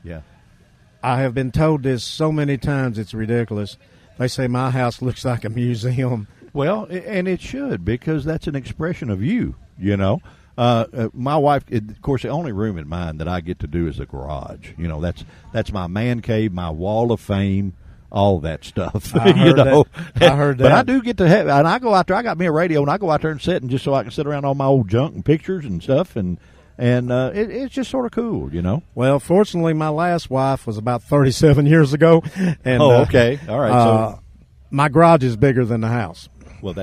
I have been told this so many times it's ridiculous. They say my house looks like a museum. Well, and it should, because that's an expression of you, you know. My wife, of course, the only room in mine that I get to do is the garage. You know, that's my man cave, my wall of fame, all that stuff. I heard that. But I do get to have, and I go out there. I got me a radio, and I go out there and sit, and just so I can sit around all my old junk and pictures and stuff, and it's just sort of cool, you know. Well, fortunately, my last wife was about 37 years ago. And, okay, all right. So my garage is bigger than the house. Well,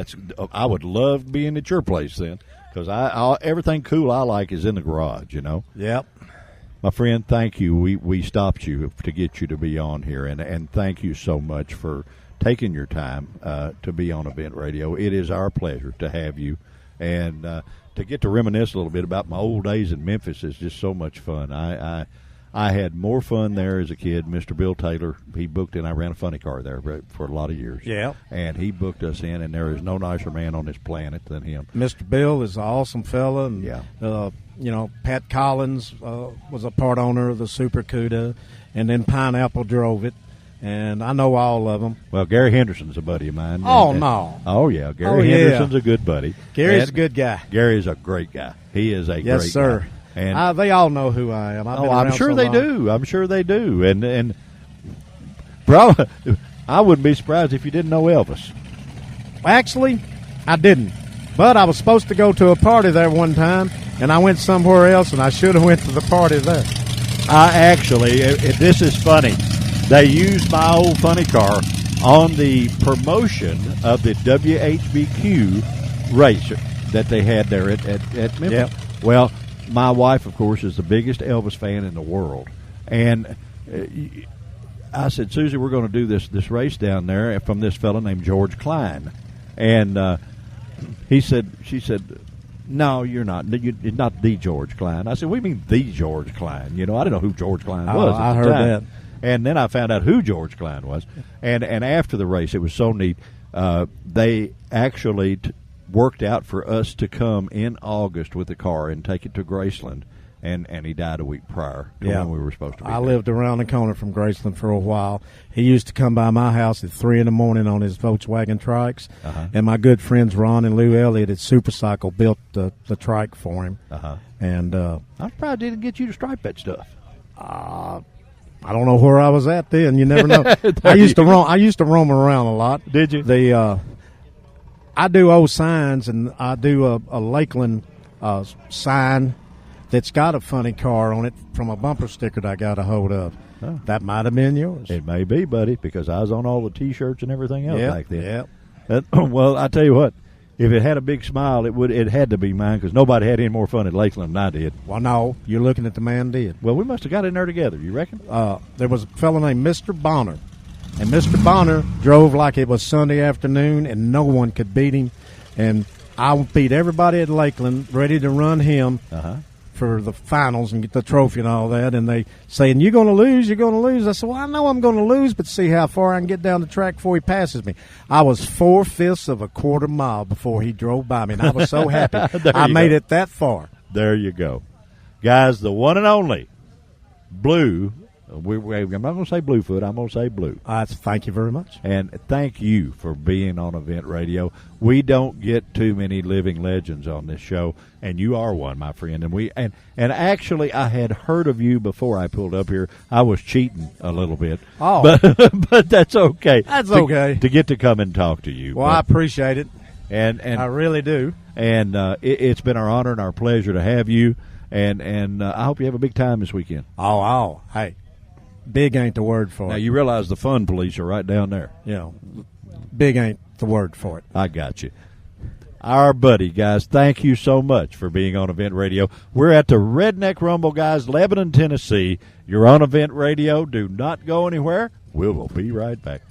I would love being at your place then, because everything cool I like is in the garage, you know. Yep. My friend, thank you. We stopped you to get you to be on here, and thank you so much for taking your time to be on Event Radio. It is our pleasure to have you, and to get to reminisce a little bit about my old days in Memphis is just so much fun. I had more fun there as a kid. Mr. Bill Taylor, he booked in. I ran a funny car there for a lot of years. Yeah. And he booked us in, and there is no nicer man on this planet than him. Mr. Bill is an awesome fella. And, Pat Collins was a part owner of the Super Cuda, and then Pineapple drove it. And I know all of them. Well, Gary Henderson's a buddy of mine. No. Oh, yeah. Gary Henderson's a good buddy. Gary's a good guy. Gary's a great guy. He is a great guy. Yes, sir. And they all know who I am. I'm sure they do. I'm sure they do. And bro, I wouldn't be surprised if you didn't know Elvis. Actually, I didn't. But I was supposed to go to a party there one time, and I went somewhere else, and I should have went to the party there. This is funny. They used my old funny car on the promotion of the WHBQ race that they had there at Memphis. Yep. Well, my wife, of course, is the biggest Elvis fan in the world. And I said, Susie, we're going to do this race down there from this fellow named George Klein. And she said, no, you're not. You're not the George Klein. I said, what do you mean the George Klein? I didn't know who George Klein was. I heard that. And then I found out who George Klein was. And after the race, it was so neat. They actually worked out for us to come in August with the car and take it to Graceland. And he died a week prior to when we were supposed to be I there. lived around the corner from Graceland for a while. He used to come by my house at 3 in the morning on his Volkswagen trikes. Uh-huh. And my good friends Ron and Lou Elliott at Supercycle built the trike for him. Uh-huh. And I'm surprised they didn't get you to stripe that stuff. I don't know where I was at then. You never know. I used to roam around a lot. Did you? I do old signs, and I do a Lakeland sign that's got a funny car on it from a bumper sticker that I got a hold of. Oh. That might have been yours. It may be, buddy, because I was on all the T-shirts and everything else back then. Yeah. Well, I tell you what, if it had a big smile, it had to be mine because nobody had any more fun at Lakeland than I did. Well, no, you're looking at the man did. Well, we must have got in there together. You reckon? There was a fellow named Mr. Bonner, and Mr. Bonner drove like it was Sunday afternoon, and no one could beat him. And I beat everybody at Lakeland, ready to run him. For the finals and get the trophy and all that, and they saying, you're going to lose. I said, well, I know I'm going to lose, but see how far I can get down the track before he passes me. I was 4/5 of a quarter mile before he drove by me, and I was so happy. I made it that far. There you go. Guys, the one and only Blue, I'm not going to say Bluefoot, I'm going to say Blue. Thank you very much. And thank you for being on Event Radio. We don't get too many living legends on this show, and you are one, my friend. And actually, I had heard of you before I pulled up here. I was cheating a little bit. Oh. But that's okay. That's okay. To get to come and talk to you. Well, I appreciate it. And I really do. And it's been our honor and our pleasure to have you. And I hope you have a big time this weekend. Oh, hey. Big ain't the word for it. Now, you realize the fun police are right down there. Big ain't the word for it. I got you. Our buddy, guys, thank you so much for being on Event Radio. We're at the Redneck Rumble, guys, Lebanon, Tennessee. You're on Event Radio. Do not go anywhere. We will be right back.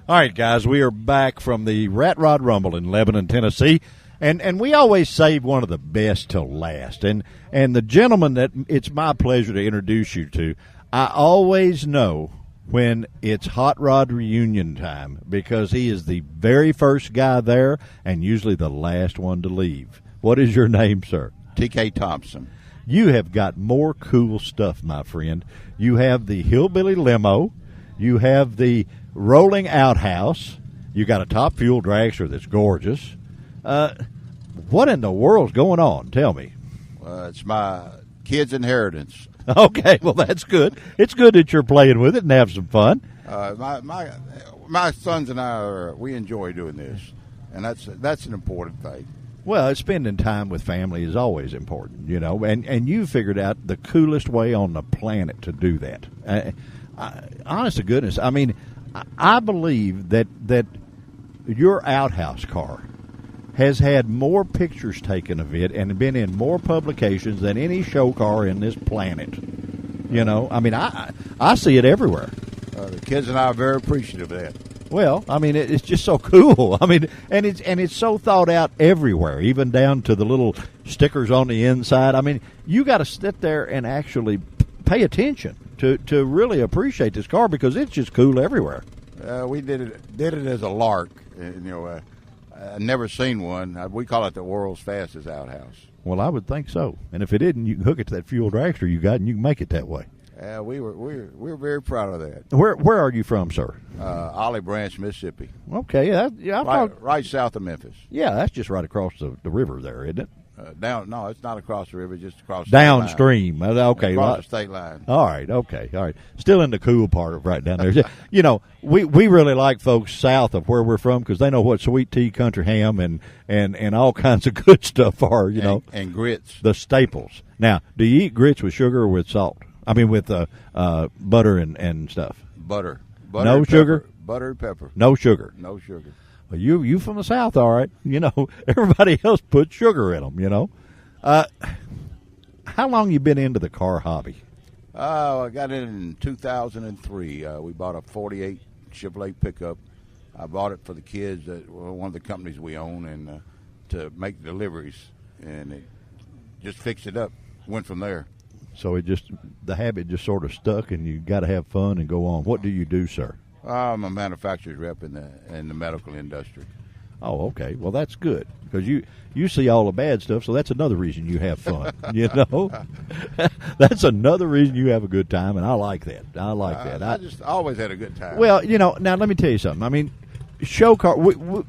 All right, guys, we are back from the Rat Rod Rumble in Lebanon, Tennessee. And we always save one of the best till last. And the gentleman that it's my pleasure to introduce you to, I always know when it's Hot Rod reunion time because he is the very first guy there and usually the last one to leave. What is your name, sir? TK Thompson. You have got more cool stuff, my friend. You have the Hillbilly Limo. You have the Rolling Outhouse. You got a top fuel dragster that's gorgeous. What in the world's going on? Tell me. It's my kid's inheritance. Okay, well, that's good. It's good that you're playing with it and have some fun. My sons and I, we enjoy doing this, and that's an important thing. Well, spending time with family is always important, and you figured out the coolest way on the planet to do that. Honest to goodness, I mean, I believe that your outhouse car has had more pictures taken of it and been in more publications than any show car in this planet. I mean, I see it everywhere. The kids and I are very appreciative of that. Well, I mean, it's just so cool. I mean, and it's so thought out everywhere, even down to the little stickers on the inside. I mean, you got to sit there and actually pay attention to really appreciate this car because it's just cool everywhere. We did it as a lark. I've never seen one. We call it the world's fastest outhouse. Well, I would think so. And if it isn't, you can hook it to that fuel dragster you got, and you can make it that way. We were very proud of that. Where are you from, sir? Olive Branch, Mississippi. Okay, Right south of Memphis. Yeah, that's just right across the river there, isn't it? No, it's not across the river, just across the downstream. State line. Okay, across the state line. All right, okay, all right. Still in the cool part of right down there. We really like folks south of where we're from because they know what sweet tea, country ham, and all kinds of good stuff are. And grits, the staples. Now, do you eat grits with sugar or with salt? I mean, with butter and stuff. Butter. No sugar. Butter and pepper. No sugar. No sugar. Well, you from the South, all right. Everybody else puts sugar in them, How long you been into the car hobby? I got in 2003. We bought a 48 Chevrolet pickup. I bought it for the kids at one of the companies we own and to make deliveries. And it just fixed it up. Went from there. So the habit just sort of stuck and you got to have fun and go on. What do you do, sir? I'm a manufacturer's rep in the medical industry. Oh, okay. Well, that's good because you see all the bad stuff, so that's another reason you have fun. That's another reason you have a good time, and I like that. I just always had a good time. Well, now let me tell you something. I mean, show car.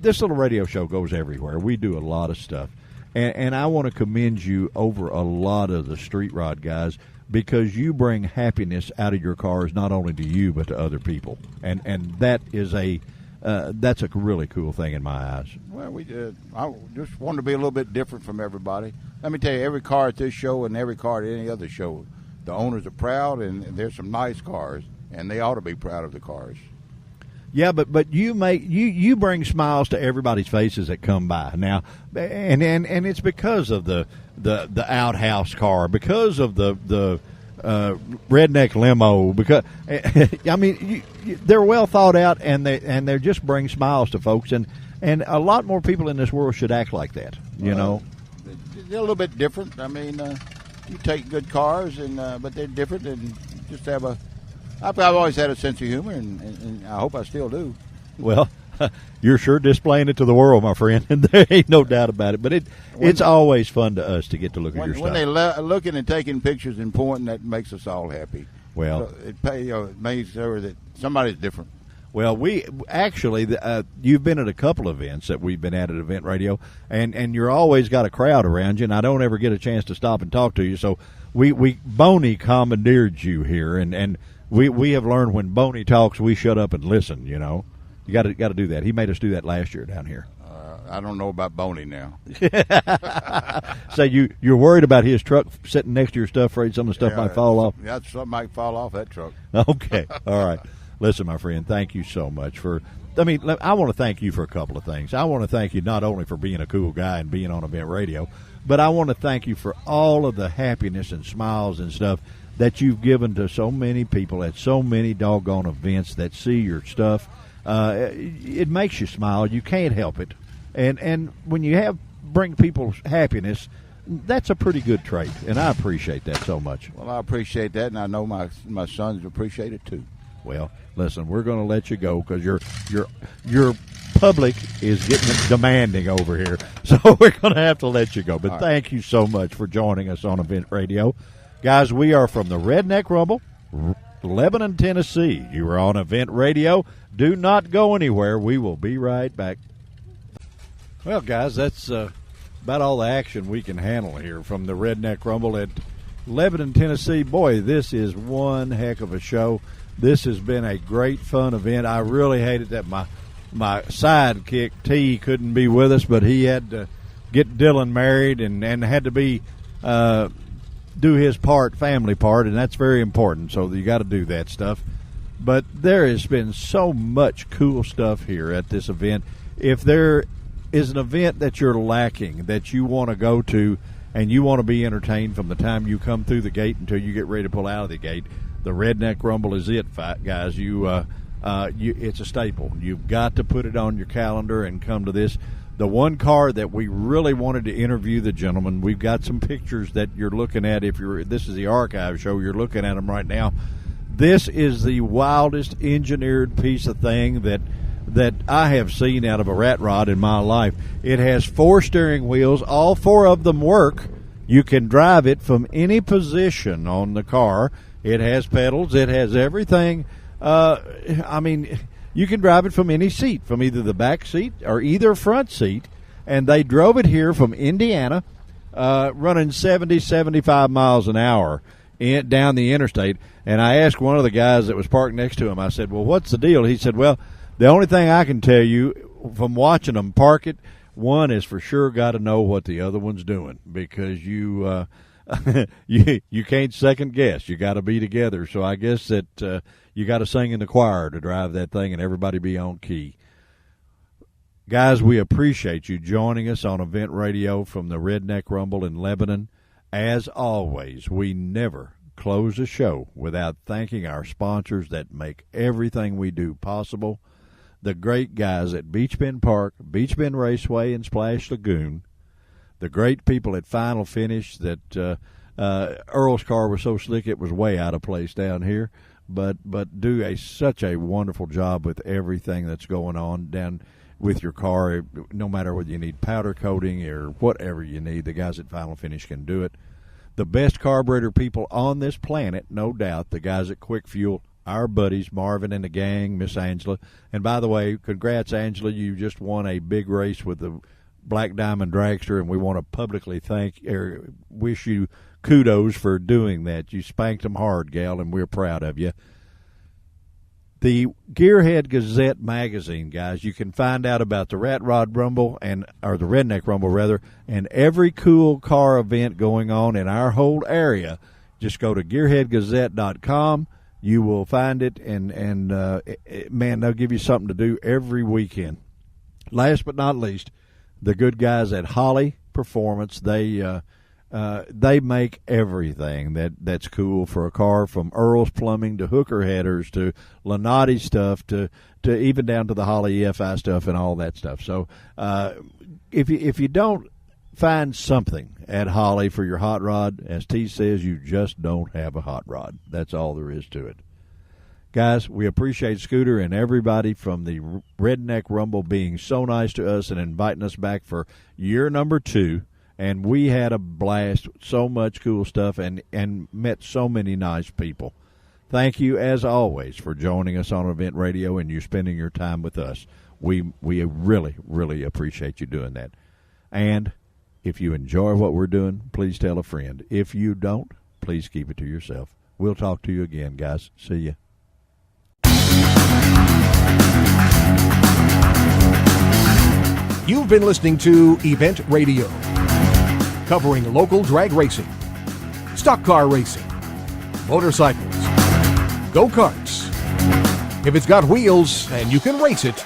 This little radio show goes everywhere. We do a lot of stuff, and I want to commend you over a lot of the street rod guys. Because you bring happiness out of your cars, not only to you but to other people, and that is that's a really cool thing in my eyes. Well, I just wanted to be a little bit different from everybody. Let me tell you, every car at this show and every car at any other show, the owners are proud, and there's some nice cars, and they ought to be proud of the cars. Yeah, but you bring smiles to everybody's faces that come by now, and it's because of the outhouse car, because of the redneck limo. Because I mean, they're well thought out, and they just bring smiles to folks, and a lot more people in this world should act like that. They're a little bit different. I mean, you take good cars, but they're different, and just have a. I've always had a sense of humor, and I hope I still do. Well, you're sure displaying it to the world, my friend, and there ain't no doubt about it. But it's always fun to us to get to look at your stuff. When they're looking and taking pictures and pointing, that makes us all happy. Well, so it makes sure that somebody's different. Well, we actually, you've been at a couple of events that we've been at Event Radio, and you're always got a crowd around you, and I don't ever get a chance to stop and talk to you. So Boney commandeered you here, and we have learned when Boney talks, we shut up and listen. You got to do that. He made us do that last year down here. I don't know about Boney now. So you're worried about his truck sitting next to your stuff, afraid some of the stuff might fall off? Yeah, something might fall off that truck. Okay. All right. Listen, my friend, thank you so much I want to thank you for a couple of things. I want to thank you not only for being a cool guy and being on Event Radio, but I want to thank you for all of the happiness and smiles and stuff that you've given to so many people at so many doggone events that see your stuff. It makes you smile. You can't help it. And when you bring people happiness, that's a pretty good trait, and I appreciate that so much. Well, I appreciate that, and I know my sons appreciate it too. Well, listen, we're going to let you go because your public is getting demanding over here, so we're going to have to let you go. But thank you so much for joining us on Event Radio. Guys, we are from the Redneck Rumble, Lebanon, Tennessee. You are on Event Radio. Do not go anywhere. We will be right back. Well, guys, that's about all the action we can handle here from the Redneck Rumble at Lebanon, Tennessee. Boy, this is one heck of a show. This has been a great, fun event. I really hated that my sidekick, T, couldn't be with us, but he had to get Dylan married and had to be do his family part, and that's very important, so you got to do that stuff. But there has been so much cool stuff here at this event. If there is an event that you're lacking, that you want to go to, and you want to be entertained from the time you come through the gate until you get ready to pull out of the gate, the Redneck Rumble is it, guys. It's a staple. You've got to put it on your calendar and come to this. The one car that we really wanted to interview the gentleman, we've got some pictures that you're looking at. This is the archive show, you're looking at them right now. This is the wildest engineered piece of thing that I have seen out of a rat rod in my life. It has 4 steering wheels. All 4 of them work. You can drive it from any position on the car. It has pedals. It has everything. You can drive it from any seat, from either the back seat or either front seat. And they drove it here from Indiana, running 70, 75 miles an hour down the interstate. And I asked one of the guys that was parked next to him, I said, well, what's the deal? He said, well, the only thing I can tell you from watching them park it, one is for sure got to know what the other one's doing, because you can't second guess. You got to be together. So I guess that you got to sing in the choir to drive that thing and everybody be on key. Guys, we appreciate you joining us on Event Radio from the Redneck Rumble in Lebanon. As always, we never close a show without thanking our sponsors that make everything we do possible. The great guys at Beach Bend Park, Beach Bend Raceway, and Splash Lagoon. The great people at Final Finish that Earl's car was so slick it was way out of place down here, but do such a wonderful job with everything that's going on down with your car. No matter whether you need powder coating or whatever you need, the guys at Final Finish can do it. The best carburetor people on this planet, no doubt, the guys at Quick Fuel, our buddies, Marvin and the gang, Miss Angela. And by the way, congrats, Angela. You just won a big race with the Black Diamond Dragster, and we want to publicly wish you kudos for doing that. You spanked them hard, gal, and we're proud of you. The Gearhead Gazette magazine, guys, you can find out about the Rat Rod Rumble, or the Redneck Rumble, rather, and every cool car event going on in our whole area. Just go to gearheadgazette.com. You will find it, and man, they'll give you something to do every weekend. Last but not least, the good guys at Holly Performance, they make everything that's cool for a car, from Earl's Plumbing to Hooker Headers to Lanati stuff to even down to the Holly EFI stuff and all that stuff. So if you don't find something at Holly for your hot rod, as T says, you just don't have a hot rod. That's all there is to it. Guys, we appreciate Scooter and everybody from the Redneck Rumble being so nice to us and inviting us back for year number 2. And we had a blast, so much cool stuff, and met so many nice people. Thank you, as always, for joining us on Event Radio and you spending your time with us. We really, really appreciate you doing that. And if you enjoy what we're doing, please tell a friend. If you don't, please keep it to yourself. We'll talk to you again, guys. See ya. You've been listening to Event Radio, covering local drag racing, stock car racing, motorcycles, go-karts. If it's got wheels and you can race it,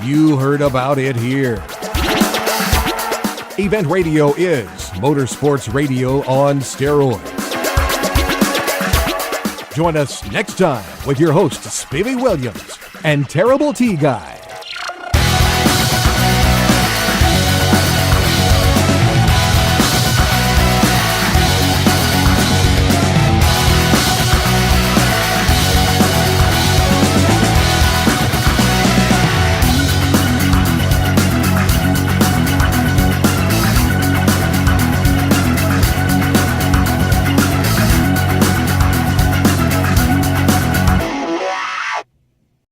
you heard about it here. Event Radio is motorsports radio on steroids. Join us next time with your hosts, Spivey Williams and Terrible T Guy.